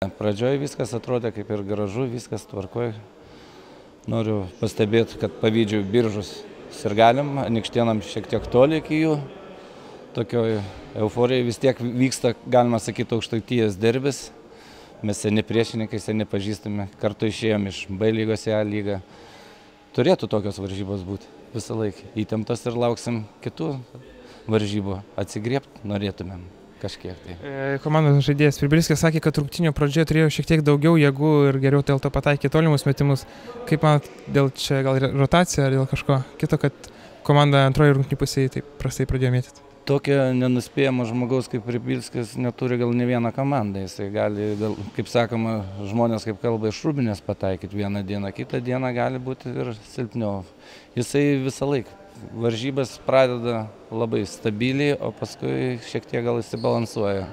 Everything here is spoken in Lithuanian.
Pradžioje viskas atrodė kaip ir gražu, viskas tvarkoj. Noriu pastebėti, kad pavydžiu Biržus sirgaliam, Anykštėnam šiek tiek toli iki jų. Tokioj euforijai vis tiek vyksta, galima sakyti, Aukštaitijos derbis. Mes seni priešininkai, seni pažįstami, kartu išėjom iš B lygos į A lygą. Turėtų tokios varžybos būti visą laiką. Įtemptas ir lauksim kitų varžybų. Atsigriebti norėtumėm. Kažkiek tai. Komandos žaidėjas Firbilskis sakė, kad rungtynių pradžioje turėjo šiek tiek daugiau jėgų ir geriau dėl to pataikė tolimus metimus. Kaip manot, dėl čia gal rotacija ar dėl kažko kito, kad komanda antroje rungtynių pusėje taip prastai pradėjo mėtyti? Tokio nenuspėjamo žmogaus kaip Firbilskis neturi gal ne vieną komandą. Jisai gali, kaip sakoma, žmonės kaip kalba iš rūbinės pataikyti vieną dieną, kitą dieną gali būti ir silpniau. Jisai visą laiką varžybas pradeda labai stabiliai, o paskui šiek tiek gal išsibalansuoja.